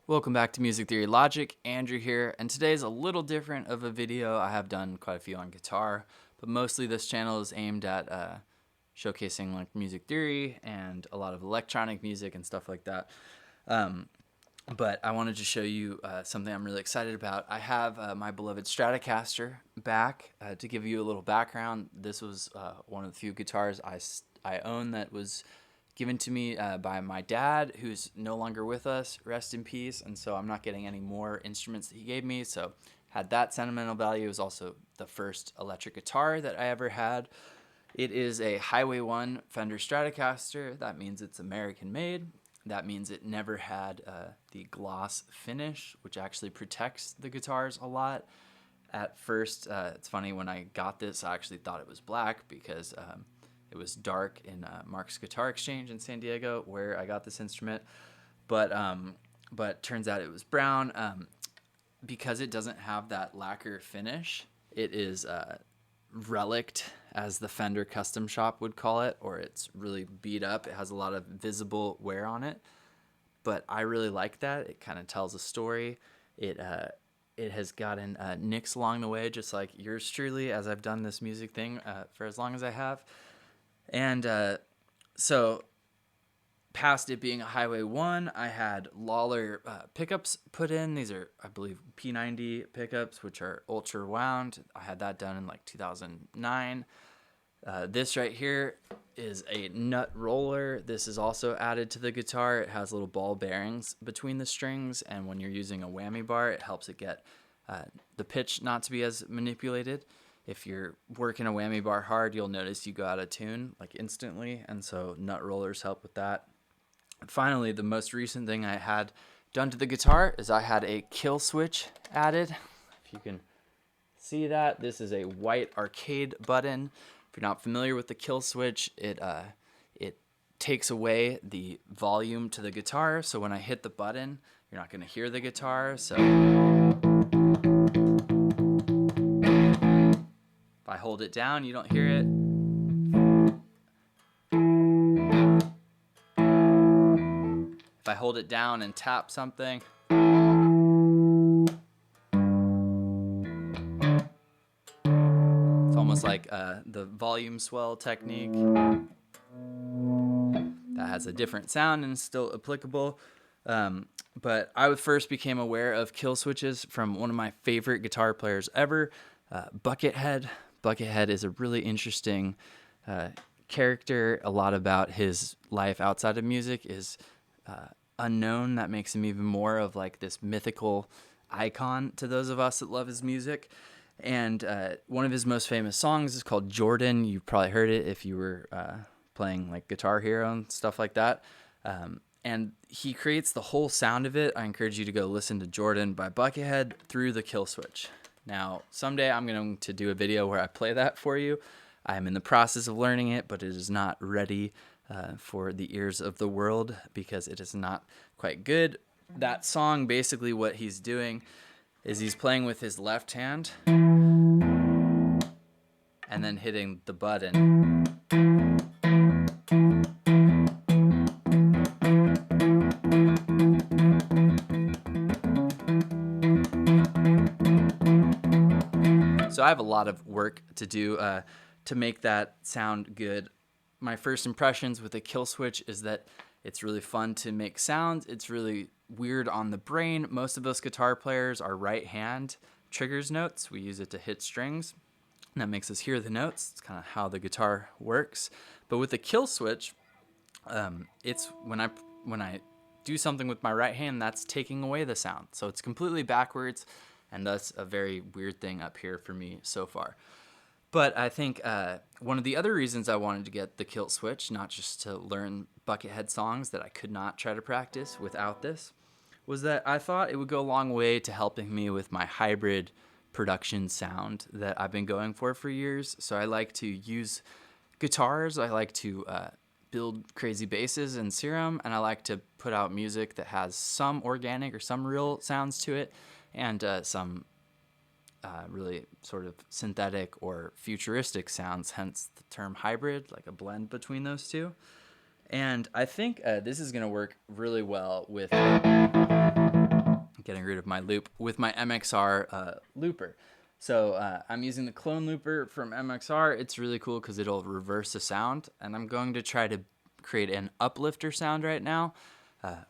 Welcome back to Music Theory Logic. Andrew here, and today's a little different of a video. I have done quite a few on guitar, but mostly this channel is aimed at showcasing like music theory and a lot of electronic music and stuff like that. But I wanted to show you something I'm really excited about. I have my beloved Stratocaster back. To give you a little background, this was one of the few guitars I own that was given to me by my dad, who's no longer with us, rest in peace. And so I'm not getting any more instruments that he gave me, so had that sentimental value. It was also the first electric guitar that I ever had. It is a Highway 1 Fender Stratocaster. That means it's American made. That means it never had the gloss finish, which actually protects the guitars a lot. At first, it's funny, when I got this, I actually thought it was black because it was dark in Mark's Guitar Exchange in San Diego, where I got this instrument. But turns out it was brown. Because it doesn't have that lacquer finish, it is relict, as the Fender custom shop would call it, or it's really beat up. It has a lot of visible wear on it, but I really like that. It kind of tells a story. It has gotten nicks along the way, just like yours truly, as I've done this music thing for as long as I have. And so past it being a Highway 1, I had Lawler pickups put in. These are, I believe, P90 pickups, which are ultra wound. I had that done in like 2009. This right here is a nut roller. This is also added to the guitar. It has little ball bearings between the strings, and when you're using a whammy bar, it helps it get the pitch not to be as manipulated. If you're working a whammy bar hard, you'll notice you go out of tune like instantly, and so nut rollers help with that. Finally, the most recent thing I had done to the guitar is I had a Killswitch added. If you can see that, this is a white arcade button. If you're not familiar with the Killswitch, it takes away the volume to the guitar, so when I hit the button, you're not going to hear the guitar. So if I hold it down, you don't hear it. If I hold it down and tap something, it's almost like the volume swell technique. That has a different sound and is still applicable. But I first became aware of kill switches from one of my favorite guitar players ever, Buckethead. Buckethead is a really interesting character. A lot about his life outside of music is unknown. That makes him even more of like this mythical icon to those of us that love his music. And one of his most famous songs is called Jordan. You probably heard it if you were playing like Guitar Hero and stuff like that. And he creates the whole sound of it. I encourage you to go listen to Jordan by Buckethead through the Killswitch. Now, someday I'm going to do a video where I play that for you. I'm in the process of learning it, but it is not ready for the ears of the world because it is not quite good. That song, basically what he's doing is he's playing with his left hand and then hitting the button. So I have a lot of work to do to make that sound good. My first impressions with the Killswitch is that it's really fun to make sounds. It's really weird on the brain. Most of us guitar players are right hand triggers notes. We use it to hit strings, and that makes us hear the notes. It's kind of how the guitar works. But with the Killswitch, it's when I do something with my right hand, that's taking away the sound. So it's completely backwards, and that's a very weird thing up here for me so far. But I think one of the other reasons I wanted to get the Killswitch, not just to learn Buckethead songs that I could not try to practice without this, was that I thought it would go a long way to helping me with my hybrid production sound that I've been going for years. So I like to use guitars, I like to build crazy basses in Serum, and I like to put out music that has some organic or some real sounds to it, and some really sort of synthetic or futuristic sounds, hence the term hybrid, like a blend between those two. And I think this is going to work really well with getting rid of my loop with my MXR looper. So I'm using the clone looper from MXR. It's really cool because it'll reverse the sound, and I'm going to try to create an uplifter sound right now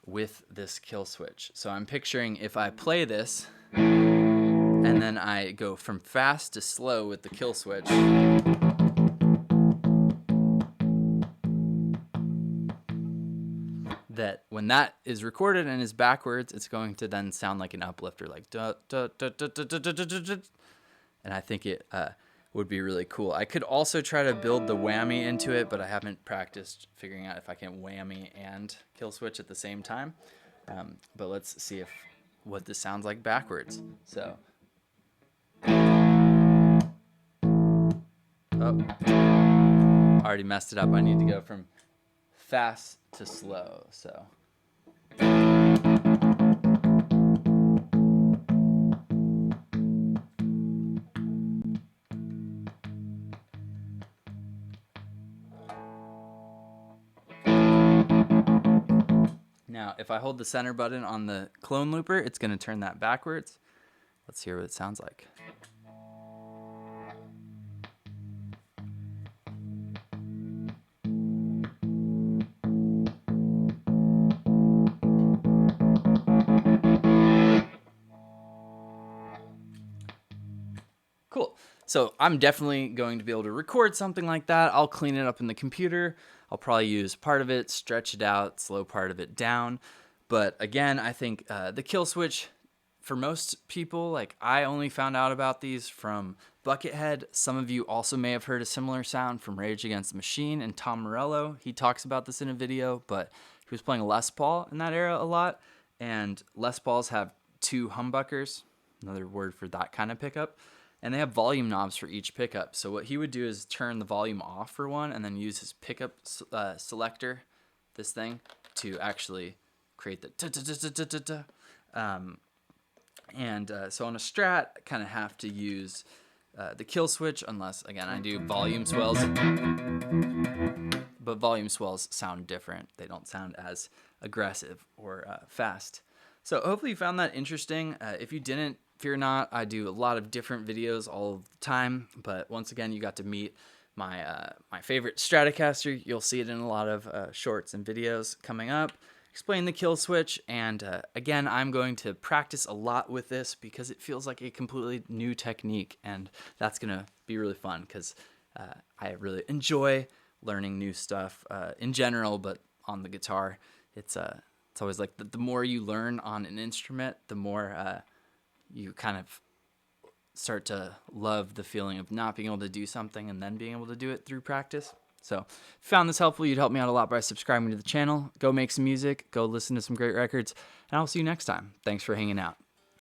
with this Killswitch. So I'm picturing if I play this and then I go from fast to slow with the Killswitch, that when that is recorded and is backwards, it's going to then sound like an uplifter, like da, da, da, da, da, da, da, da, da. And I think it would be really cool. I could also try to build the whammy into it, but I haven't practiced figuring out if I can whammy and Killswitch at the same time. But let's see what this sounds like backwards. So, already messed it up. I need to go from fast to slow. So. Now, if I hold the center button on the clone looper, it's going to turn that backwards. Let's hear what it sounds like. Cool. So I'm definitely going to be able to record something like that. I'll clean it up in the computer. I'll probably use part of it, stretch it out, slow part of it down. But again, I think the Killswitch, for most people, like I only found out about these from Buckethead. Some of you also may have heard a similar sound from Rage Against the Machine and Tom Morello. He talks about this in a video, but he was playing a Les Paul in that era a lot. And Les Pauls have two humbuckers, another word for that kind of pickup. And they have volume knobs for each pickup. So what he would do is turn the volume off for one and then use his pickup selector, this thing, to actually create the ta-ta-ta-ta-ta-ta. So on a Strat, I kind of have to use the Killswitch unless, again, I do volume swells. But volume swells sound different. They don't sound as aggressive or fast. So hopefully you found that interesting. If you didn't, fear not, I do a lot of different videos all the time, but once again, you got to meet my my favorite Stratocaster. You'll see it in a lot of shorts and videos coming up. Explain the Killswitch, and again, I'm going to practice a lot with this because it feels like a completely new technique, and that's going to be really fun because I really enjoy learning new stuff in general, but on the guitar, it's always like the more you learn on an instrument, the more you kind of start to love the feeling of not being able to do something and then being able to do it through practice. So if you found this helpful, you'd help me out a lot by subscribing to the channel. Go make some music, go listen to some great records, and I'll see you next time. Thanks for hanging out.